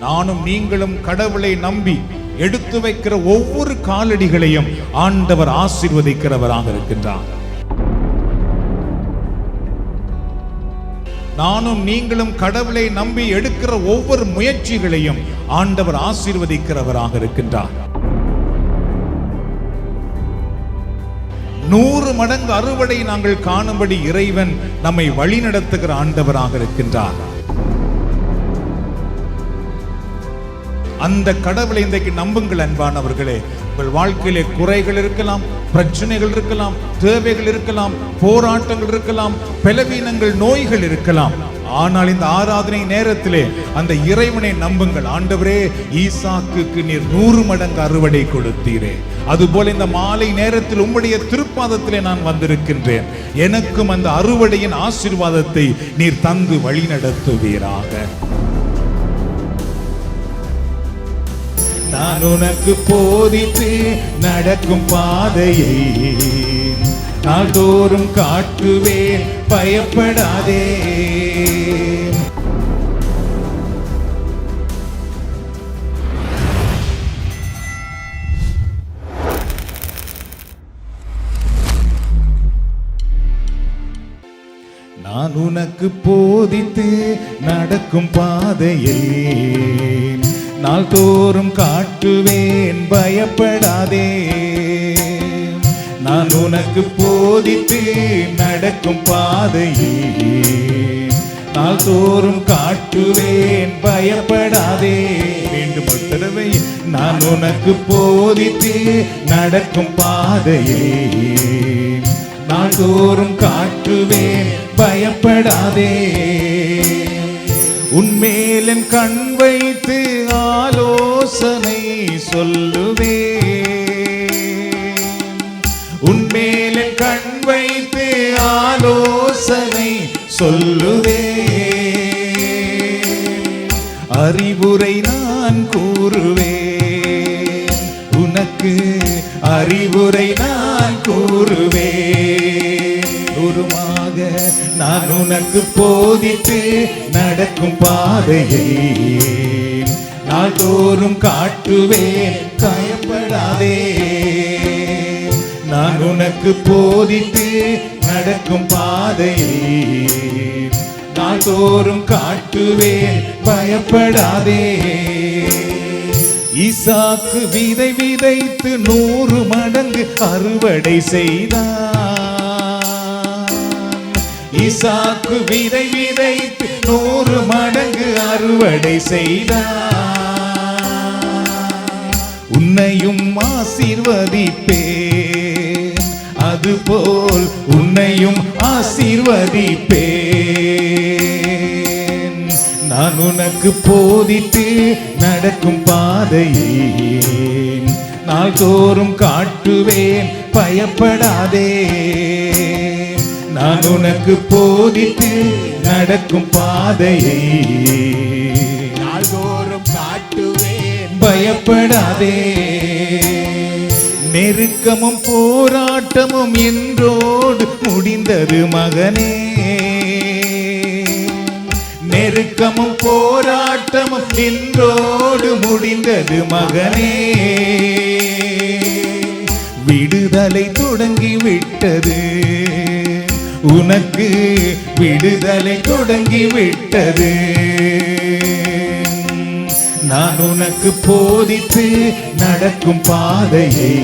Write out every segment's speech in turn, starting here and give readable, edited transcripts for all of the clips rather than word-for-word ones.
நானும் நீங்களும் கடவுளை நம்பி எடுத்து வைக்கிற ஒவ்வொரு காலடிகளையும் ஆண்டவர் ஆசீர்வதிக்கிறவராக இருக்கின்றார். நானும் நீங்களும் கடவுளை நம்பி எடுக்கிற ஒவ்வொரு முயற்சிகளையும் ஆண்டவர் ஆசீர்வதிக்கிறவராக இருக்கின்றார். 100 மடங்கு அறுவடை நாங்கள் காணும்படி இறைவன் நம்மை வழிநடத்துகிற ஆண்டவராக இருக்கின்றார். அந்த கடவுளை இன்றைக்கு நம்புங்கள் அன்பானவர்களே. உங்கள் வாழ்க்கையிலே குறைகள் இருக்கலாம், பிரச்சனைகள் இருக்கலாம், தேவைகள் இருக்கலாம், போராட்டங்கள் இருக்கலாம், பலவீனங்கள், நோய்கள் இருக்கலாம். ஆனால் இந்த ஆராதனை நேரத்திலே அந்த இறைவனை நம்புங்கள். ஆண்டவரே, ஈசாக்குக்கு நீர் 100 மடங்கு அறுவடை கொடுத்தீரே, அதுபோல இந்த மாலை நேரத்தில் உம்முடைய திருப்பாதத்திலே நான் வந்திருக்கின்றேன். எனக்கும் அந்த அறுவடையின் ஆசீர்வாதத்தை நீர் தந்து வழி நடத்துவீராக. நான் உனக்கு போதித்து நடக்கும் பாதையை நாள்தோறும் காட்டுவேன், பயப்படாதே. நான் உனக்கு போதித்து நடக்கும் பாதையை நாள்தோறும் காட்டுவேன், பயப்படாதே. நான் உனக்கு போதித்து நடக்கும் பாதையை நாள்தோறும் காட்டுவேன், பயப்படாதே. மீண்டும் ஒரு தடவை, நான் உனக்கு போதித்து நடக்கும் பாதையை நாள்தோறும் காட்டுவேன், பயப்படாதே. உன்மேலன் கண் வைத்து ஆலோசனை சொல்லுவேன். உன்மேலன் கண் வைத்து ஆலோசனை சொல்லுவேன். அறிவுரை நான் கூறுவேன், உனக்கு அறிவுரை நான் கூறுவேன். உருமாக நான் உனக்கு போதித்து நடக்கும் பாதையை நாள்தோறும் காட்டுவேன், பயப்படாதே. நான் உனக்கு போதித்து நடக்கும் பாதையை நாள்தோறும் காட்டுவேன், பயப்படாதே. ஈசாக்கு விதை விதைத்து 100 மடங்கு அறுவடை செய்தான். ஈசாக்கு விதை விதைத்து 100 மடங்கு அறுவடை செய்தான். உன்னையும் ஆசீர்வதிப்பேன், அதுபோல் உன்னையும் ஆசீர்வதிப்பேன். நான் உனக்கு போதித்து நடக்கும் பாதையை நாள்தோறும் காட்டுவேன், பயப்படாதே. நான் உனக்கு போதித்து நடக்கும் பாதையை நாள்தோறும் காட்டுவேன், பயப்படாதே. நெருக்கமும் போராட்டமும் என்றோடு முடிந்தது மகனே. நெருக்கமும் போராட்டமும் என்றோடு முடிந்தது மகனே. விடுதலை தொடங்கி விட்டது உனக்கு, விடுதலை தொடங்கி விட்டது. நான் உனக்கு போதித்து நடக்கும் பாதையை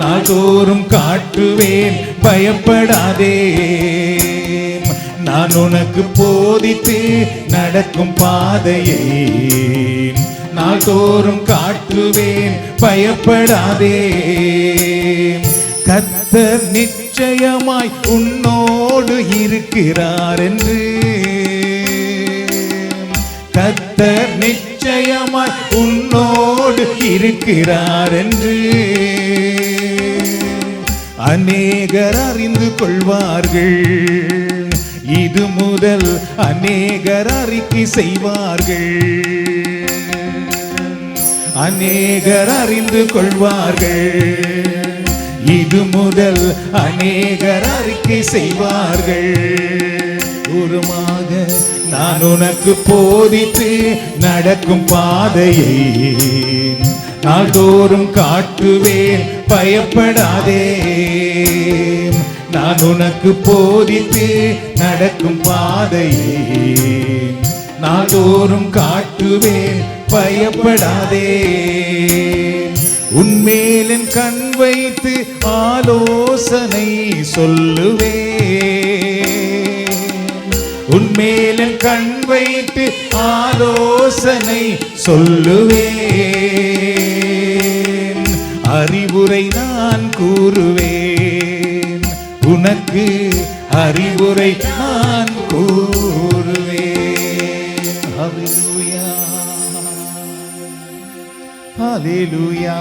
நாள்தோறும் காட்டுவேன், பயப்படாதே. நான் உனக்கு போதித்து நடக்கும் பாதையை நாள்தோறும் காட்டுவேன், பயப்படாதே. கர்த்தர் நிச்சயமாய் உன்னோடு இருக்கிறார் என்று, கர்த்தர் நிச்சயமாய் உன்னோடு இருக்கிறார் என்று அநேகர் அறிந்து கொள்வார்கள். இது முதல் அநேகர் அறிக்கை செய்வார்கள். அநேகர் அறிந்து கொள்வார்கள். இது முதல் அநேகர் அறிக்கை செய்வார்கள். தூரமாக நான் உனக்கு போதித்து நடக்கும் பாதையை நாள்தோறும் காட்டுவேன், பயப்படாதே. நான் உனக்கு போதித்து நடக்கும் பாதையை நாள்தோறும் காட்டுவேன், பயப்படாதே. உன்மேல் என் கண் வைத்து ஆலோசனை சொல்லுவேன். உன்மேல் என் கண் வைத்து ஆலோசனை சொல்லுவேன். அறிவுரை நான் கூறுவேன், உனக்கு அறிவுரை நான் கூறுவேன். ஹல்லேலூயா, ஹல்லேலூயா,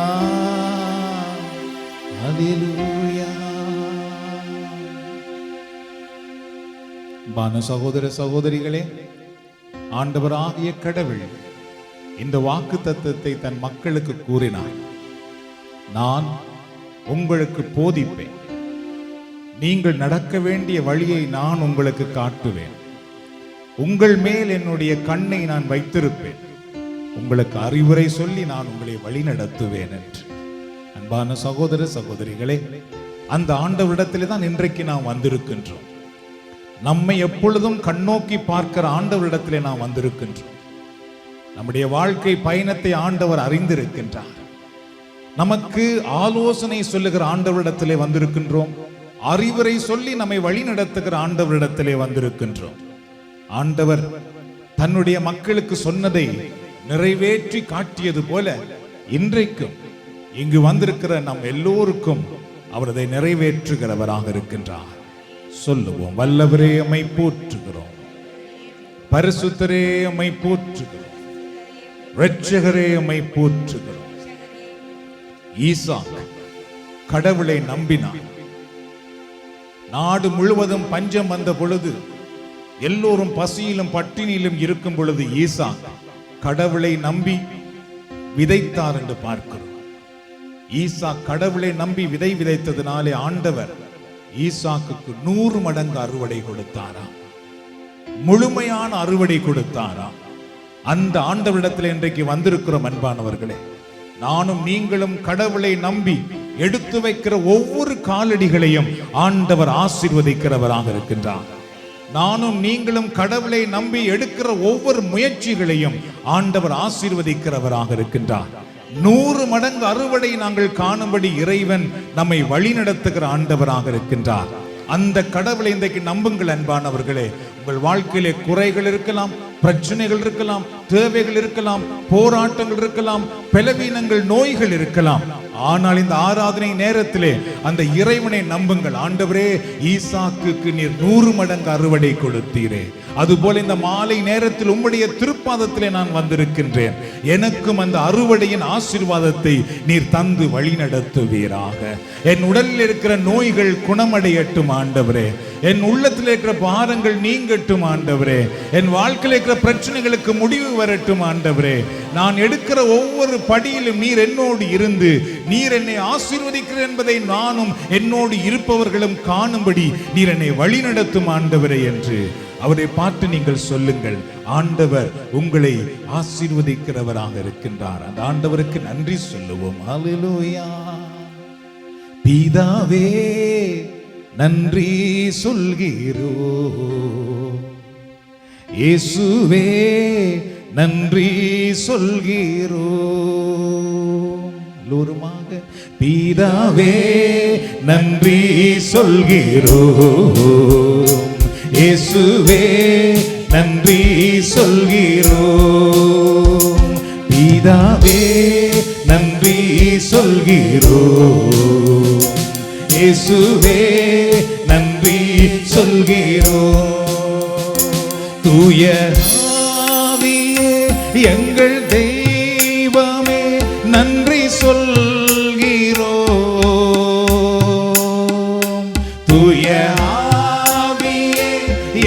ஹல்லேலூயா. பான சகோதர சகோதரிகளே, ஆண்டவராகிய கடவுள் இந்த வாக்குத்தத்தத்தை தன் மக்களுக்கு கூறினார். நான் உங்களுக்கு போதிப்பேன், நீங்கள் நடக்க வேண்டிய வழியை நான் உங்களுக்கு காட்டுவேன், உங்கள் மேல் என்னுடைய கண்ணை நான் வைத்திருப்பேன், உங்களுக்கு அறிவுரை சொல்லி நான் உங்களை வழி நடத்துவேன் என்று. அன்பான சகோதர சகோதரிகளே, அந்த ஆண்டவரிடத்திலே தான் இன்றைக்கு நாம் வந்திருக்கின்றோம். நம்மை எப்பொழுதும் கண்ணோக்கி பார்க்கிற ஆண்டவரிடத்திலே நாம் வந்திருக்கின்றோம். நம்முடைய வாழ்க்கை பயணத்தை ஆண்டவர் அறிந்திருக்கின்றார். நமக்கு ஆலோசனை சொல்லுகிற ஆண்டவரிடத்திலே வந்திருக்கின்றோம். அறிவுரை சொல்லி நம்மை வழி நடத்துகிற ஆண்டவரிடத்திலே வந்திருக்கின்றோம். ஆண்டவர் தன்னுடைய மக்களுக்கு சொன்னதை நிறைவேற்றி காட்டியது போல இன்றைக்கும் இங்கு வந்திருக்கிற நம் எல்லோருக்கும் அவர் அதை நிறைவேற்றுகிறவராக இருக்கின்றார். சொல்லுவோம், வல்லவரே உம்மை போற்றுகிறோம், பரிசுத்தரே உம்மை போற்றுகிறோம், இரட்சகரே உம்மை போற்றுகிறோம். ஈசாக் கடவுளை நம்பினார். நாடு முழுவதும் பஞ்சம் வந்த பொழுது, எல்லோரும் பசியிலும் பட்டினியிலும் இருக்கும் பொழுது ஈசாக் கடவுளை நம்பி விதைத்தார் என்று பார்க்கிறோம். ஈசாக் கடவுளை நம்பி விதை விதைத்ததினாலே ஆண்டவர் ஈசாக்குக்கு 100 மடங்கு அறுவடை கொடுத்தாராம், முழுமையான அறுவடை கொடுத்தாராம். அந்த ஆண்டவரிடத்தில் இன்றைக்கு வந்திருக்கிறோம். அன்பானவர்களே, நானும் நீங்களும் கடவுளை நம்பி எடுத்து வைக்கிற ஒவ்வொரு காலடிகளையும் ஆண்டவர் ஆசீர்வதிக்கிறவராக இருக்கின்றார். நானும் நீங்களும் கடவுளை நம்பி எடுக்கிற ஒவ்வொரு முயற்சிகளையும் ஆண்டவர் ஆசீர்வதிக்கிறவராக இருக்கின்றார். 100 மடங்கு அறுவடை நாங்கள் காணும்படி இறைவன் நம்மை வழி நடத்துகிற ஆண்டவராக இருக்கின்றார். அந்த கடவுளை இன்றைக்கு நம்புங்கள். அன்பானவர்களே, உங்கள் வாழ்க்கையிலே குறைகள் இருக்கலாம், பிரச்சனைகள் இருக்கலாம், தேவைகள் இருக்கலாம், போராட்டங்கள் இருக்கலாம், பலவீனங்கள், நோய்கள் இருக்கலாம். ஆனால் இந்த ஆராதனை நேரத்திலே அந்த இறைவனை நம்புங்கள். ஆண்டவரே, ஈசாக்குக்கு நீர் 100 மடங்கு அறுவடை கொடுத்தீரே, அதுபோல இந்த மாலை நேரத்தில் உம்முடைய திருப்பாதத்திலே நான் வந்திருக்கின்றேன். எனக்கும் அந்த அறுவடையின் ஆசீர்வாதத்தை நீர் தந்து வழி நடத்துவீராக. என் உடலில் இருக்கிற நோய்கள் குணமடையட்டும் ஆண்டவரே. என் உள்ளத்தில் இருக்கிற பாரங்கள் நீங்கட்டும் ஆண்டவரே. என் வாழ்க்கையில் இருக்கிற பிரச்சனைகளுக்கு முடிவு வரட்டும் ஆண்டவரே. நான் எடுக்கிற ஒவ்வொரு படியிலும் நீர் என்னோடு இருந்து நீர் என்னை ஆசீர்வதிக்கிறீர் என்பதை நானும் என்னோடு இருப்பவர்களும் காணும்படி நீர் என்னை வழி நடத்தும் ஆண்டவரே என்று அவரை பார்த்து நீங்கள் சொல்லுங்கள். ஆண்டவர் உங்களை ஆசீர்வதிக்கிறவராக இருக்கின்றார். அந்த ஆண்டவருக்கு நன்றி சொல்லுவோம். ஹல்லேலூயா. பிதாவே நன்றி சொல்கிறோம், இயேசுவே நன்றி சொல்கிறோம். எல்லோருமாக பிதாவே நன்றி சொல்கிறோம், இயேசுவே நன்றி சொல்கிறோம். பிதாவே நன்றி சொல்கிறோம், இயேசுவே நன்றி சொல்கிறோம். தூய ஆவியே எங்கள் தெய்வமே நன்றி சொல்கிறோம். தூய ஆவியே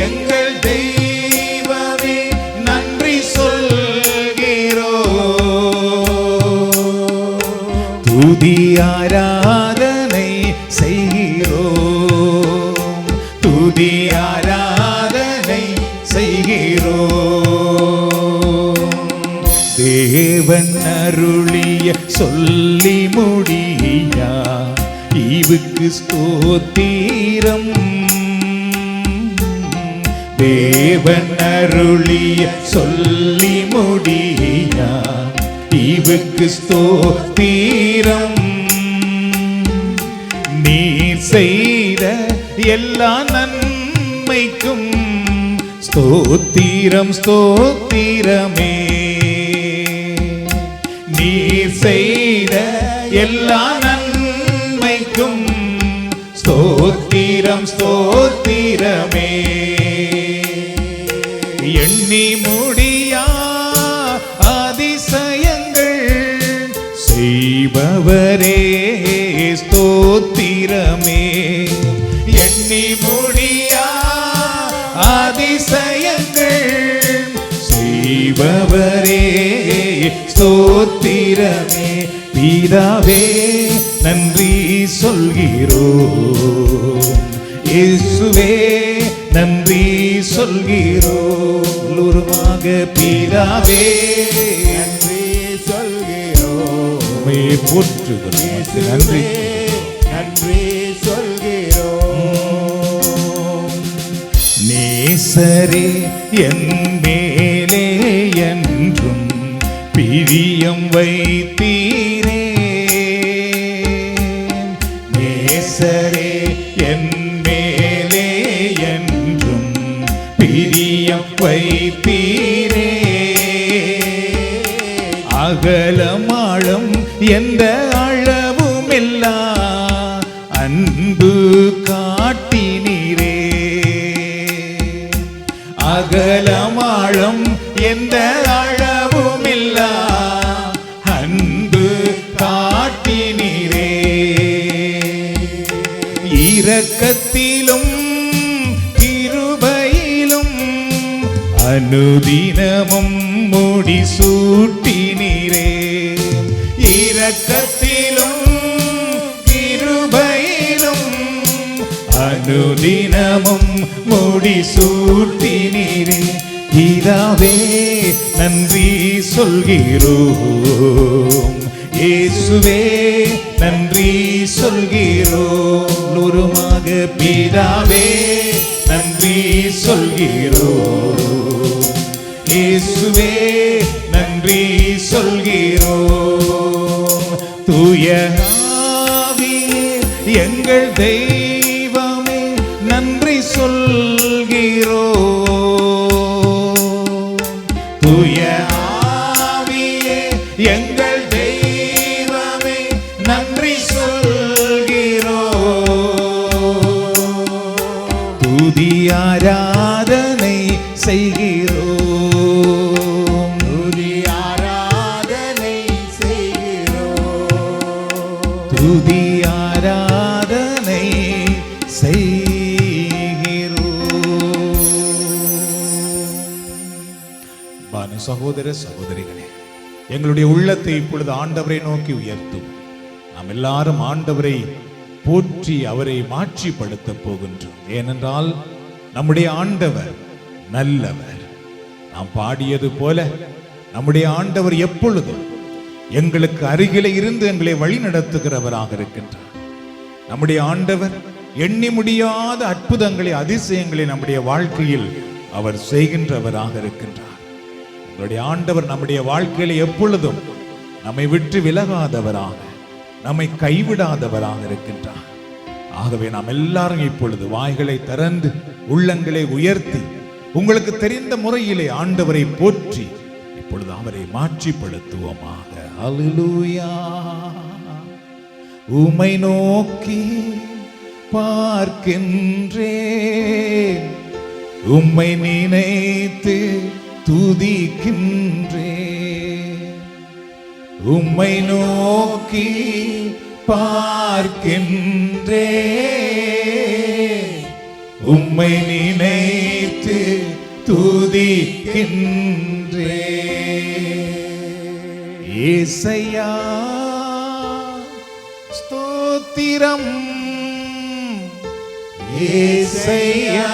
எங்கள் தெய்வமே நன்றி சொல்கிறோம். துதி ஆராதனை செய்கிறோம், துதி ஆராதனை தேவன் அருளிய சொல்லி முடியா ஈவுக்கு ஸ்தோத்திரம். தேவன் அருளிய சொல்லி முடியா ஈவுக்கு ஸ்தோத்திரம். நீர் செய்த எல்லா நன்மைக்கும் ஸ்தோத்திரம் ஸ்தோத்திரமே. நீர் செய்த எல்லா நன்மைக்கும் ஸ்தோத்திரம் ஸ்தோத்திரமே. எண்ணி முடியா அதிசயங்கள் செய்பவரே ஸ்தோத்திரமே. எண்ணி முடியா அதிசயங்கள் செய்பவரே ஸ்தோத்திரமே. பிதாவே நன்றி சொல்கிறோம், இயேசுவே நன்றி சொல்கிறோம். உருமாக பிதாவே நன்றி சொல்கிறோம், போற்றுகிறோம், நன்றி நன்றி சொல்கிறோம். நேசரே என் மேலே என்றும் பிரியம் வைத்தீரே. நேசரே என் மேலே என்றும் பிரியம் வைத்தீரே. அகலமாழம் எந்த அளவுமில்லா அன்பு காட்டினீரே. அகலமாழம் எந்த அளவுமில்லா அன்பு காட்டினீரே. இரக்கத்திலும் கிருபையிலும் அனுதினமும் முடிசூட்டினீரே. இரக்கத்திலும் கிருபையிலும் அனுதினமும் முடிசூட்டினீரே. பிதாவே நன்றி சொல்கிறோம், இயேசுவே நன்றி சொல்கிறோம். உருமாக பிதாவே நன்றி சொல்கிறோம், இயேசுவே நன்றி சொல்கிறோம். தூய ஆவியே எங்கள் தெய்வமே நன்றி சொல்கிறோம். தூய ஆவியே எங்கள் தெய்வமே நன்றி சொல்கிறோம். துதி ஆராதனை செய்கிறோம், துதி ஆராதனை செய்கிறோம், துதி ஆராதனை செய்கிறோம். பானு சகோதர சகோதரிகளே, எங்களுடைய உள்ளத்தை இப்பொழுது ஆண்டவரை நோக்கி உயர்த்தும். நாம் எல்லாரும் ஆண்டவரை போற்றி அவரை மாட்சிப்படுத்த போகின்றோம். ஏனென்றால் நம்முடைய ஆண்டவர் நல்லவர். நாம் பாடியது போல நம்முடைய ஆண்டவர் எப்பொழுதும் எங்களுக்கு அருகிலே இருந்து எங்களை வழி நடத்துகிறவராக இருக்கின்றார். நம்முடைய ஆண்டவர் எண்ணி முடியாத அற்புதங்களை அதிசயங்களை நம்முடைய வாழ்க்கையில் அவர் செய்கின்றவராக இருக்கின்றார். நம்முடைய ஆண்டவர் நம்முடைய வாழ்க்கையில எப்பொழுதும் நம்மை விட்டு விலகாதவராக, நம்மை கைவிடாதவராக இருக்கின்றார். ஆகவே நாம் எல்லாரும் இப்பொழுது வாய்களை திறந்து உள்ளங்களை உயர்த்தி உங்களுக்கு தெரிந்த முறையிலே ஆண்டவரை போற்றி இப்பொழுது அவரை மாட்சிப்படுத்துவோமாக. அல்லேலூயா. உம்மை நோக்கி பார்க்கின்றேன், உம்மை நினைத்து துதிக்கின்றேன். உம்மை நோக்கி பார்க்கின்றேன், உம்மை நினைத்து துதிக்கின்றேன். ஏசையா ஸ்தோத்திரம், ஏசையா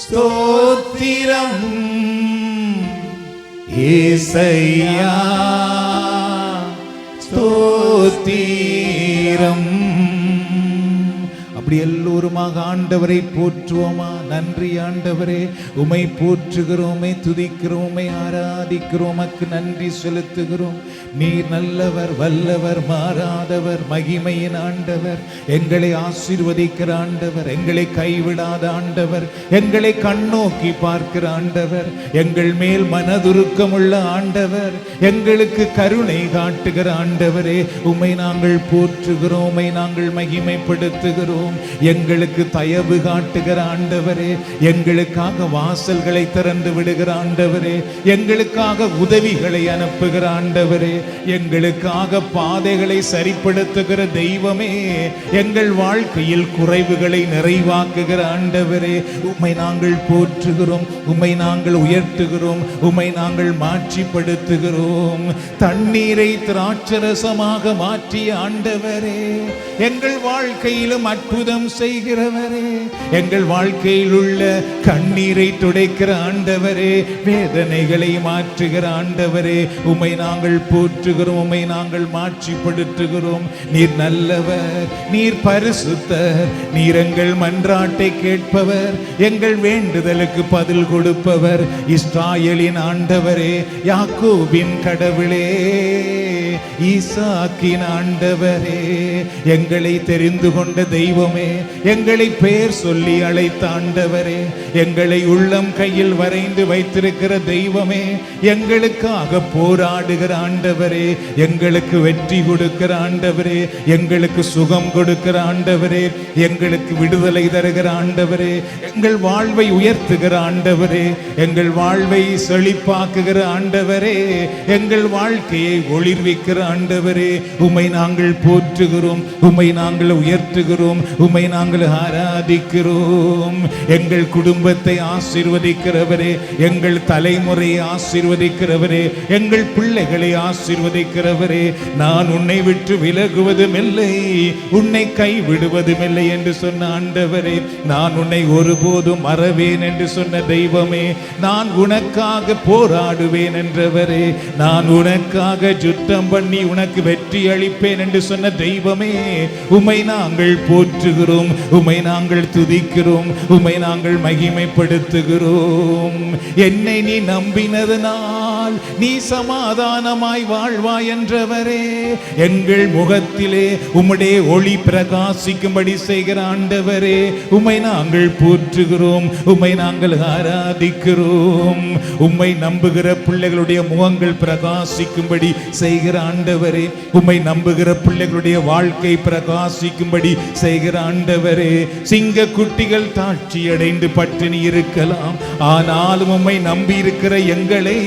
ஸ்தோத்திரம், ஏசையா ஸ்தோத்திரம். அப்படி எல்லோருமாக ஆண்டவரை போற்றுவோமா? நன்றி ஆண்டவரே, உமை போற்றுகிறோம், உமை துதிக்கிறோம், உமை ஆராதிக்கிறோம், உமக்கு நன்றி செலுத்துகிறோம். நீர் நல்லவர், வல்லவர், மாறாதவர், மகிமையின் ஆண்டவர், எங்களை ஆசீர்வதிக்கிற ஆண்டவர், எங்களை கைவிடாத ஆண்டவர், எங்களை கண்ணோக்கி பார்க்கிற ஆண்டவர், எங்கள் மேல் மனதுருக்கமுள்ள ஆண்டவர், எங்களுக்கு கருணை காட்டுகிற ஆண்டவரே, உம்மை நாங்கள் போற்றுகிறோம், உம்மை நாங்கள் மகிமைப்படுத்துகிறோம். எங்களுக்கு தயவு காட்டுகிற ஆண்டவரே, எங்களுக்காக வாசல்களை திறந்து விடுகிற ஆண்டவரே, எங்களுக்காக உதவிகளை அனுப்புகிற ஆண்டவரே, எங்களுக்காக பாதைகளை சரிப்படுத்துகிற தெய்வமே, எங்கள் வாழ்க்கையில் குறைவுகளை நிறைவாக்குகிற ஆண்டவரே, உம்மை நாங்கள் போற்றுகிறோம், உம்மை நாங்கள் உயர்த்துகிறோம், உம்மை நாங்கள் மாட்சிப்படுத்துகிறோம். தண்ணீரை திராட்சரசமாக மாற்றிய ஆண்டவரே, எங்கள் வாழ்க்கையிலும் அற்புதம் செய்கிறவரே, எங்கள் வாழ்க்கையில் உள்ள கண்ணீரை துடைக்கிற ஆண்டவரே, வேதனைகளை மாற்றுகிற ஆண்டவரே, உம்மை நாங்கள் போற்றுகிறோம், உம்மை நாங்கள் மாட்சிப்படுத்துகிறோம். நீர் நல்லவர், நீர் பரிசுத்தர், நீர் எங்கள் மன்றாட்டை கேட்பவர், எங்கள் வேண்டுதலுக்கு பதில் கொடுப்பவர், இஸ்ராயேலின் ஆண்டவரே, யாக்கோபின் கடவுளே, ஈசாக்கின் ஆண்டவரே, எங்களை தெரிந்து கொண்ட தெய்வமே, எங்களை பெயர் சொல்லி அழைத்த ஆண்டவரே, எங்களை உள்ளம் கையில் வரைந்து வைத்திருக்கிற தெய்வமே, எங்களுக்காக போராடுகிற ஆண்டவரே, எங்களுக்கு வெற்றி கொடுக்கிற ஆண்டவரே, எங்களுக்கு சுகம் கொடுக்கிற ஆண்டவரே, எங்களுக்கு விடுதலை தருகிற ஆண்டவரே, எங்கள் வாழ்வை உயர்த்துகிற ஆண்டவரே, எங்கள் வாழ்வை செழிப்பாக்குகிற ஆண்டவரே, எங்கள் வாழ்க்கையை ஒளிர்விக்கிற ஆண்டவரே, உம்மை நாங்கள் போற்றுகிறோம், உம்மை நாங்கள் உயர்த்துகிறோம், உம்மை நாங்கள் ஆராதிக்கிறோம். எங்கள் குடும்பத்தை ஆசீர்வதிக்கிறவரே, எங்கள் தலைமுறையை ஆசீர்வதிக்கிறவரே, எங்கள் பிள்ளைகளை ஆசீர்வதிக்கிறவரே, நான் உன்னை விட்டு விலகுவதும் இல்லை, உன்னை கைவிடுவதும் இல்லை என்று சொன்ன ஆண்டவரே, நான் உன்னை ஒருபோதும் மறவேன் என்று சொன்ன தெய்வமே, நான் உனக்காக போராடுவேன் என்றவரே, நான் உனக்காக யுத்தம் பண்ணி உனக்கு வெற்றி அளிப்பேன் என்று சொன்ன தெய்வமே, உம்மை நாங்கள் போற்றுகிறோம், உம்மை நாங்கள் துதிக்கிறோம், உம்மை நாங்கள் மகிமைப்படுத்துகிறோம். என்னை நீ நம்பினதனால் நீ சமாதானமாய் வாழ்வாய் என்றவரே, எங்கள் முகத்திலே உம்முடைய ஒளி பிரகாசிக்கும்படி செய்கிற ஆண்டவரே, உம்மை நாங்கள் போற்றுகிறோம், உம்மை நாங்கள் ஆராதிக்கிறோம். உம்மை நம்புகிற பிள்ளைகளுடைய முகங்கள் பிரகாசிக்கும்படி செய்கிற ஆண்டவரே, உம்மை நம்புகிற பிள்ளைகளுடைய வாழ்க்கை பிரகாசிக்கும்படி செய்கிற ஆண்டவரே, சிங்க குட்டிகள் தாட்சி அடைந்து பட்டினி இருக்கலாம், ஆனாலும் உம்மை நம்பி இருக்கிற எங்களை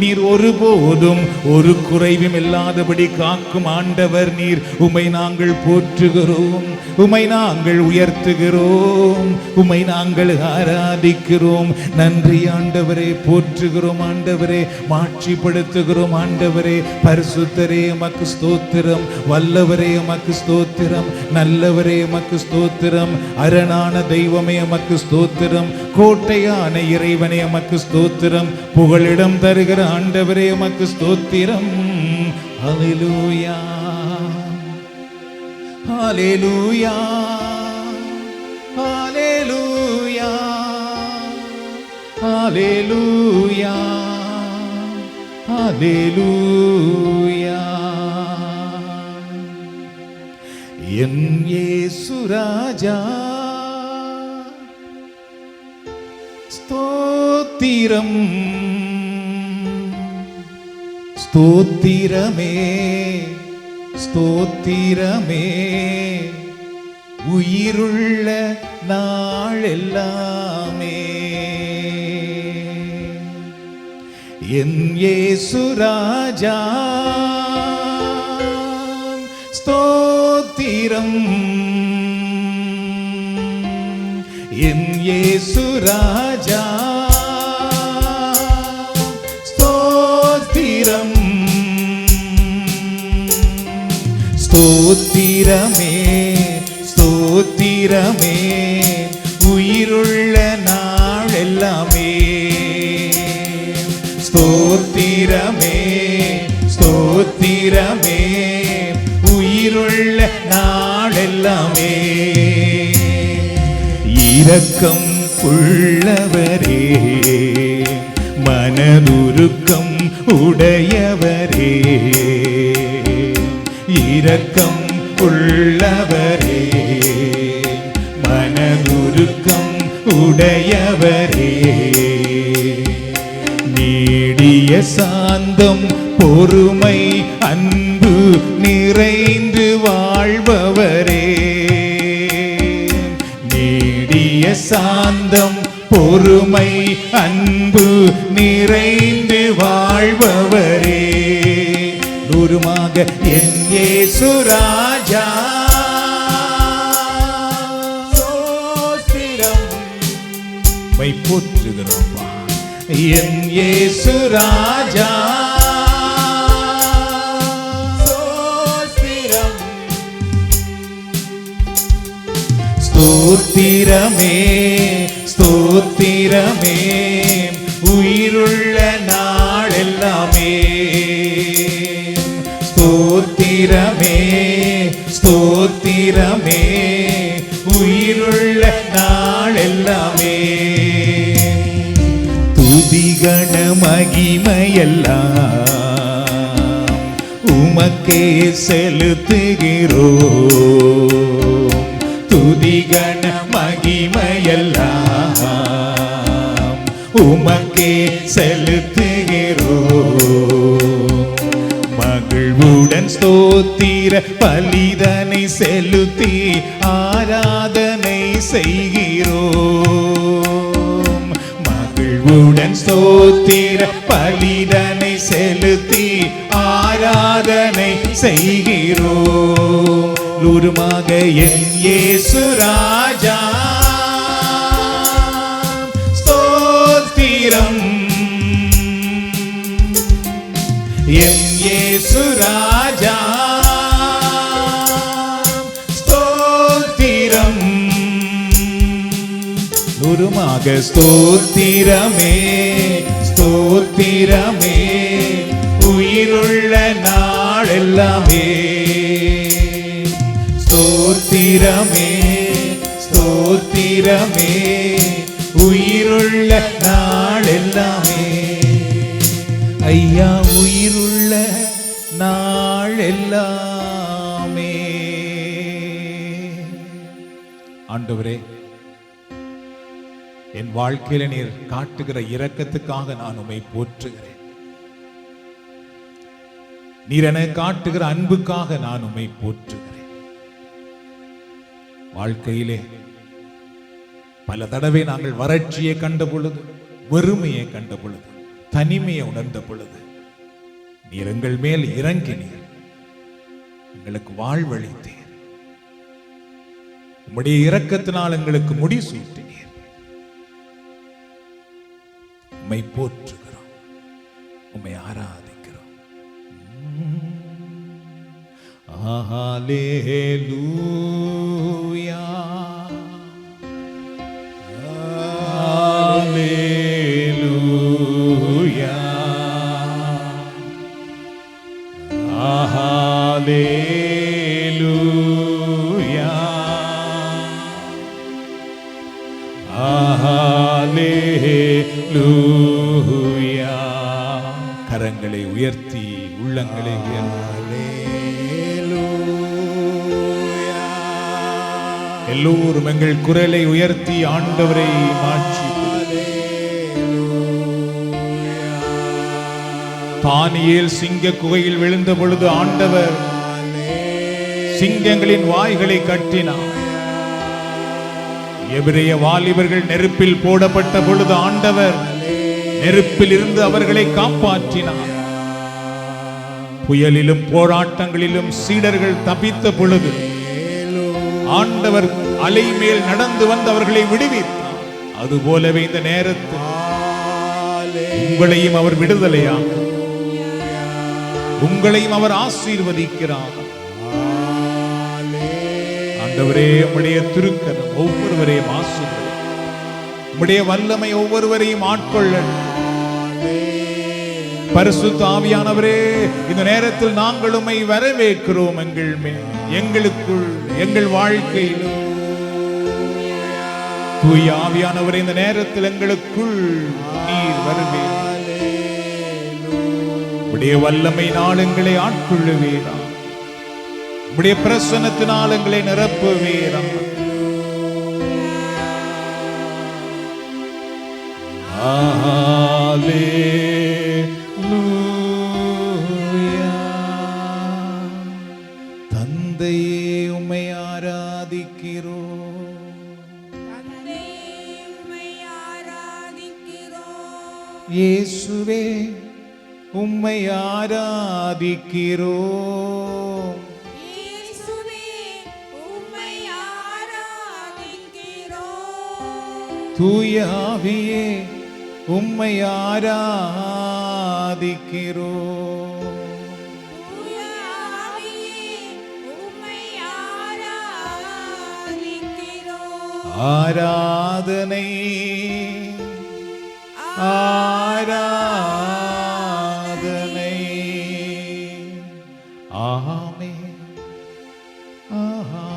நீர் ஒருபோதும் ஒரு குறைவும் இல்லாதபடி காக்கும் ஆண்டவர் நீர். உம்மை நாங்கள் போற்றுகிறோம், உம்மை நாங்கள் உயர்த்துகிறோம், உம்மை நாங்கள் ஆராதிக்கிறோம். நன்றி ஆண்டவரே, போற்றுகிறோம் ஆண்டவரே, மாட்சிப்படுத்துகிறோம் ஆண்டவரே. பரிசுத்தரே உமக்கு ஸ்தோத்திரம், வல்லவரே உமக்கு ஸ்தோத்திரம், நல்லவரே உமக்கு ஸ்தோத்திரம், அரணான தெய்வமே உமக்கு ஸ்தோத்திரம், கோட்டையான இறைவனே உமக்கு ஸ்தோத்திரம், புகலிடம் தருகிற ஆண்டவரே உமக்கு ஸ்தோத்திரம். ஹல்லேலூயா, ஹல்லேலூயா, ஹல்லேலூயா, ஹல்லேலூயா, ஹல்லேலூயா. என் இயேசு ராஜா ஸ்தோத்திரம், ஸ்தோத்திரமே, ஸ்தோத்திரமே, உயிருள்ள நாளெல்லாமே. என் இயேசு ராஜா ஸ்தோத்திரம், என் இயேசு ராஜா ஸ்தோத்திரம், ஸ்தோத்திரமே, ஸ்தோத்திரமே, உயிருள்ள நாளெல்லாமே. ஸ்தோத்திரமே, ஸ்தோத்திரமே ஸ்தோத்திரமே உயிருள்ள நாளெல்லாமே. இரக்கம் உள்ளவரே மனதுருக்கம் உடையவரே, இரக்கம் உள்ளவரே மனதுருக்கம் உடையவரே, நீடிய சாந்தம் பொறுமை அன்பு நிறைந்து வாழ்பவரே, நீடிய சாந்தம் பொறுமை அன்பு நிறைந்து வாழ்பவரே, தூரமாக என் இயேசு ராஜா மை போற்றுகிறோம். என் இயேசு ராஜா ஸ்தோத்திரமே ஸ்தோத்திரமே உயிருள்ள நாளெல்லாமே, ஸ்தோத்திரமே ஸ்தோத்திரமே உயிருள்ள நாளெல்லாமே. துதிகண மகிமையெல்லாம் உமக்கே செலுத்துகிறோம், துதிகண மகிமையெல்லாம் உமக்கே செலுத்துகிறோம், மகிழ்வுடன் ஸ்தோத்திர பலிதனை செலுத்தி ஆராதனை செய்கிறோம், மகிழ்வுடன் ஸ்தோத்திர பலிதனை செலுத்தி ஆராதனை செய்கிறோம், தூரமாக என் இயேசு ராஜா ஸ்தோத்திரம், என் இயேசு ராஜா ஸ்தோத்திரம், தூரமாக ஸ்தோத்திரமே ஸ்தோத்திரமே உயிருள்ள நாளெல்லாமே, ஸ்தோத்திரமே ஸ்தோத்திரமே உயிருள்ள நாளெல்லாமே. ஐயா உயிருள்ள நாளெல்லாமே. ஆண்டவரே, என் வாழ்க்கையில நீர் காட்டுகிற இரக்கத்துக்காக நான் உம்மை போற்றுகிறேன். நீர் என காட்டுகிற அன்புக்காக நான் உம்மை போற்றுகிறேன். வாழ்க்கையிலே பல தடவை நாங்கள் வறட்சியை கண்ட பொழுது, வெறுமையை கண்ட பொழுது, தனிமையை உணர்ந்த பொழுது நீர் எங்கள் மேல் இறங்கினீர், எங்களுக்கு வாழ்வளித்தீர், உம்முடைய இரக்கத்தினால் எங்களுக்கு முடிசூட்டினீர். உம்மை போற்றுகிறோம், உம்மை ஆராதிக்கிறோம். ஹல்லேலூயா ஹல்லேலூயா ஹல்லேலூயா ஹல்லேலூயா. கரங்களை உயர்த்தி உள்ளங்களை உயர்த்தி எல்லோரும் எங்கள் குரலை உயர்த்தி ஆண்டவரை மாற்றி. தானியேல் சிங்க குகையில் விழுந்த பொழுது ஆண்டவர் சிங்கங்களின் வாய்களை கட்டினார். எபிரேய வாலிபர்கள் நெருப்பில் போடப்பட்ட பொழுது ஆண்டவர் நெருப்பில் இருந்து அவர்களை காப்பாற்றினார். புயலிலும் போராட்டங்களிலும் சீடர்கள் தப்பித்த பொழுது ஆண்டவர் அலை மேல் நடந்து வந்து அவர்களை விடுவித்தார். அதுபோலவே இந்த நேரத்தில் உங்களையும் அவர் விடுதலையாக, உங்களையும் அவர் ஆசீர்வதிக்கிறார். ஆண்டவரே, உம்முடைய திருக்கரம் ஒவ்வொருவரையும் ஆசீர்வதி, உம்முடைய வல்லமை ஒவ்வொருவரையும் ஆட்கொள்ள. பரிசுத்த ஆவியானவரே, இந்த நேரத்தில் நாங்கள் உம்மை வரவேற்கிறோம். எங்கள் மேல், எங்களுக்குள், எங்கள் வாழ்க்கையில் தூய ஆவியானவரே, இந்த நேரத்தில் எங்களுக்குள் நீர் வருவீர். உடைய வல்லமையினால் எங்களை ஆட்கொள்ளுவீரா, உடைய பிரசன்னத்தினால் எங்களை நிரப்புவீரா. தந்தையே, உம்மை ஆராதிக்கிறோம். இயேசுவே, உம்மை ஆராதிக்கிறோம். தூய ஆவியே, உம்மை ஆராதிக்கிறோம். ஆராதனை ஆராதனை. ஆமென், ஆமென்.